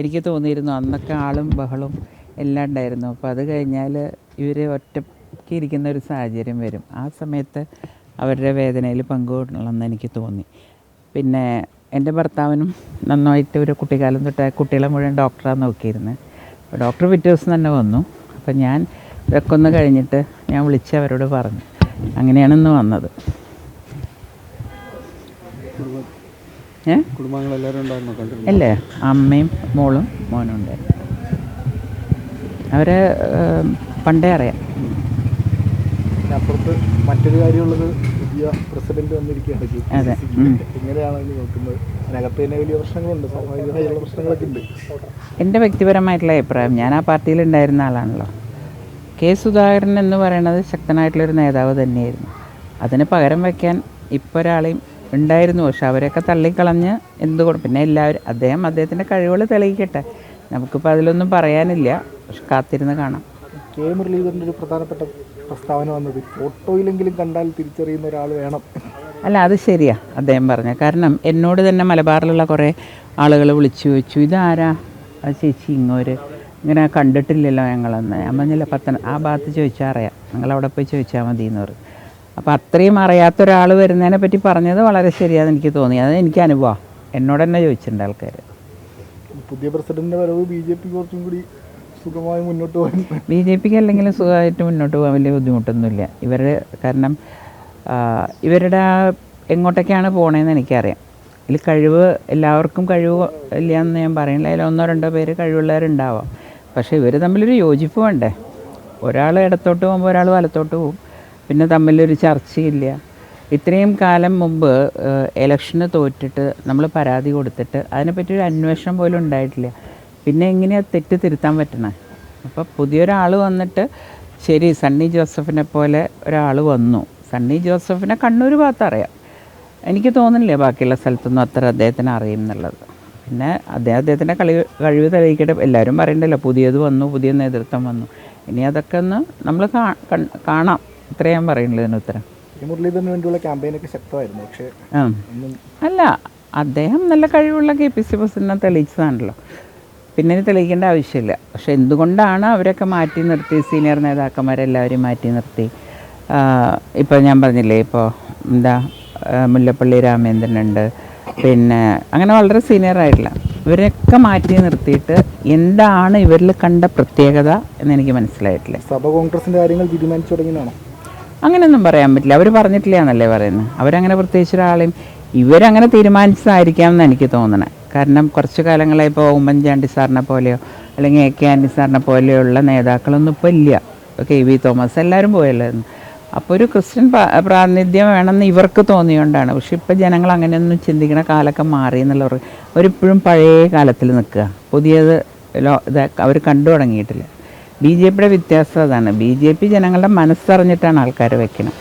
എനിക്ക് തോന്നിയിരുന്നു അന്നൊക്കെ ആളും ബഹളും എല്ലാം ഉണ്ടായിരുന്നു. അപ്പോൾ അത് കഴിഞ്ഞാൽ ഇവർ ഒറ്റയ്ക്ക് ഇരിക്കുന്ന ഒരു സാഹചര്യം വരും. ആ സമയത്ത് അവരുടെ വേദനയിൽ പങ്കുകൊള്ളണമെന്ന് എനിക്ക് തോന്നി. പിന്നെ എൻ്റെ ഭർത്താവിനും നന്നായിട്ട് ഒരു കുട്ടിക്കാലം തൊട്ട് കുട്ടികളെ മുഴുവൻ ഡോക്ടറാണ് നോക്കിയിരുന്നത്. ഡോക്ടർ പിറ്റേ ദിവസം തന്നെ വന്നു. അപ്പം ഞാൻ ഇതൊക്കെ ഒന്ന് കഴിഞ്ഞിട്ട് ഞാൻ വിളിച്ച് അവരോട് പറഞ്ഞു. അങ്ങനെയാണ് ഇന്ന് വന്നത്. അല്ലേ, അമ്മയും മോളും മോനും ഉണ്ടായിരുന്നു. അവരെ പണ്ടേ അറിയാം. അപ്പുറത്ത് മറ്റൊരു കാര്യമുള്ളത്, പുതിയ പ്രസിഡന്റ് വന്നിരിക്കുകയാണ്. അതെ, എങ്ങനെയാണ് നോക്കുന്നത്? അതിനകത്ത് തന്നെ വലിയ പ്രശ്നങ്ങളുണ്ട്, സ്വാഭാവികമായുള്ള പ്രശ്നങ്ങളൊക്കെ ഉണ്ട്. എൻ്റെ വ്യക്തിപരമായിട്ടുള്ള അഭിപ്രായം, ഞാൻ ആ പാർട്ടിയിൽ ഉണ്ടായിരുന്ന ആളാണല്ലോ. കെ സുധാകരൻ എന്ന് പറയുന്നത് ശക്തനായിട്ടുള്ളൊരു നേതാവ് തന്നെയായിരുന്നു. അതിന് പകരം വയ്ക്കാൻ ഇപ്പോൾ ഒരാളെയും ഉണ്ടായിരുന്നു. പക്ഷെ അവരെയൊക്കെ തള്ളിക്കളഞ്ഞ് എന്തുകൊണ്ട്, പിന്നെ എല്ലാവരും അദ്ദേഹത്തിൻ്റെ കഴിവുകൾ തെളിയിക്കട്ടെ. നമുക്കിപ്പോൾ അതിലൊന്നും പറയാനില്ല. പക്ഷെ കാത്തിരുന്ന് കാണാം. കെ മുരളീധരൻ്റെ ഒരു പ്രധാനപ്പെട്ട പ്രസ്താവന വന്നത്, ഫോട്ടോയിലെങ്കിലും കണ്ടാൽ തിരിച്ചറിയുന്ന ഒരാൾ വേണം. അല്ല, അത് ശരിയാ അദ്ദേഹം പറഞ്ഞത്. കാരണം എന്നോട് തന്നെ മലബാറിലുള്ള കുറേ ആളുകൾ വിളിച്ചു ചോദിച്ചു, ഇതാരാ ആ ചേച്ചി ഇങ്ങോര്, ഇങ്ങനെ കണ്ടിട്ടില്ലല്ലോ ഞങ്ങളെന്ന്. ഞാൻ പറഞ്ഞില്ല, ആ ഭാഗത്ത് ചോദിച്ചാൽ അറിയാം, ഞങ്ങളവിടെ പോയി ചോദിച്ചാൽ മതി എന്ന് പറയും. അപ്പോൾ അത്രയും അറിയാത്തൊരാൾ വരുന്നതിനെ പറ്റി പറഞ്ഞത് വളരെ ശരിയാണെന്ന് എനിക്ക് തോന്നി. അത് എനിക്ക് അനുഭവമാണ്, എന്നോട് തന്നെ ചോദിച്ചിട്ടുണ്ട് ആൾക്കാർ. പുതിയ പ്രസിഡന്റിൻ്റെ വരവ് ബി ജെ പി കുറച്ചും കൂടി സുഖമായി മുന്നോട്ട് പോകാൻ, ബി ജെ പിക്ക് അല്ലെങ്കിലും സുഖമായിട്ട് മുന്നോട്ട് പോകാൻ വലിയ ബുദ്ധിമുട്ടൊന്നുമില്ല. കാരണം ഇവരുടെ എങ്ങോട്ടൊക്കെയാണ് പോകണതെന്ന് എനിക്കറിയാം. ഇതിൽ കഴിവ്, എല്ലാവർക്കും കഴിവ് ഇല്ല എന്ന് ഞാൻ പറയുന്നില്ല. അതിൽ 1-2 പേര് കഴിവുള്ളവരുണ്ടാവാം. പക്ഷേ ഇവർ തമ്മിലൊരു യോജിപ്പ് വേണ്ടേ? ഒരാൾ ഇടത്തോട്ട് പോകുമ്പോൾ ഒരാൾ വലത്തോട്ട് പോകും, പിന്നെ തമ്മിലൊരു ചർച്ചയില്ല. ഇത്രയും കാലം മുമ്പ് ഇലക്ഷന് തോറ്റിട്ട് നമ്മൾ പരാതി കൊടുത്തിട്ട് അതിനെപ്പറ്റി ഒരു അന്വേഷണം പോലും ഉണ്ടായിട്ടില്ല. പിന്നെ എങ്ങനെയാണ് തെറ്റ് തിരുത്താൻ പറ്റണേ? അപ്പോൾ പുതിയൊരാൾ വന്നിട്ട്, ശരി, സണ്ണി ജോസഫിനെ പോലെ ഒരാൾ വന്നു. സണ്ണി ജോസഫിനെ കണ്ണൂർ ഭാഗത്ത് അറിയാം. എനിക്ക് തോന്നുന്നില്ല ബാക്കിയുള്ള സ്ഥലത്തൊന്നും അത്ര അദ്ദേഹത്തിന് അറിയും എന്നുള്ളത്. പിന്നെ അദ്ദേഹത്തിൻ്റെ കഴിവ് തെളിയിക്കട്ടെ. എല്ലാവരും പറയണ്ടല്ലോ, പുതിയത് വന്നു, പുതിയ നേതൃത്വം വന്നു. ഇനി അതൊക്കെ ഒന്ന് നമ്മൾ കാണാം. ഇത്രയും ഞാൻ പറയുന്നില്ല ഇതിന് ഉത്തരം. മുരളീധരന് വേണ്ടിയുള്ള ക്യാമ്പയിനൊക്കെ ശക്തമായിരുന്നു. പക്ഷേ അല്ല, അദ്ദേഹം നല്ല കഴിവുള്ള KPC പ്രസിഡന്റിനെ തെളിയിച്ചതാണല്ലോ. പിന്നെ തെളിയിക്കേണ്ട ആവശ്യമില്ല. പക്ഷെ എന്തുകൊണ്ടാണ് അവരൊക്കെ മാറ്റി നിർത്തി, സീനിയർ നേതാക്കന്മാരെല്ലാവരും മാറ്റി നിർത്തി? ഇപ്പോൾ ഞാൻ പറഞ്ഞില്ലേ, ഇപ്പോൾ മുല്ലപ്പള്ളി രാമചന്ദ്രനുണ്ട്, പിന്നെ അങ്ങനെ വളരെ സീനിയറായിട്ടില്ല, ഇവരൊക്കെ മാറ്റി നിർത്തിയിട്ട് എന്താണ് ഇവരിൽ കണ്ട പ്രത്യേകത എന്ന് എനിക്ക് മനസ്സിലായിട്ടില്ല. സഭ കോൺഗ്രസിൻ്റെ കാര്യങ്ങൾ തീരുമാനിച്ചു തുടങ്ങിയതാണോ? അങ്ങനെയൊന്നും പറയാൻ പറ്റില്ല. അവർ പറഞ്ഞിട്ടില്ല എന്നല്ലേ പറയുന്നത്. അവരങ്ങനെ പ്രത്യേകിച്ച് ഒരാളെയും ഇവരങ്ങനെ തീരുമാനിച്ചതായിരിക്കാമെന്ന് എനിക്ക് തോന്നണേ. കാരണം കുറച്ച് കാലങ്ങളായി ഇപ്പോൾ ഉമ്മൻചാണ്ടി സാറിനെ പോലെയോ അല്ലെങ്കിൽ AK ആൻ്റണി സാറിനെ പോലെയുള്ള നേതാക്കളൊന്നും ഇപ്പോൾ ഇല്ല. KV തോമസ് എല്ലാവരും പോയല്ലായിരുന്നു. അപ്പോൾ ഒരു ക്രിസ്ത്യൻ പ്രാതിനിധ്യം വേണമെന്ന് ഇവർക്ക് തോന്നിയോണ്ടാണ്. പക്ഷെ ഇപ്പോൾ ജനങ്ങൾ അങ്ങനെയൊന്നും ചിന്തിക്കുന്ന കാലമൊക്കെ മാറി എന്നുള്ളവർ അവരിപ്പോഴും പഴയ കാലത്തിൽ നിൽക്കുക. പുതിയത് അവർ കണ്ടു തുടങ്ങിയിട്ടില്ല. BJPയുടെ വ്യത്യാസം അതാണ്. BJP ജനങ്ങളുടെ മനസ്സറിഞ്ഞിട്ടാണ് ആൾക്കാർ വെക്കണം.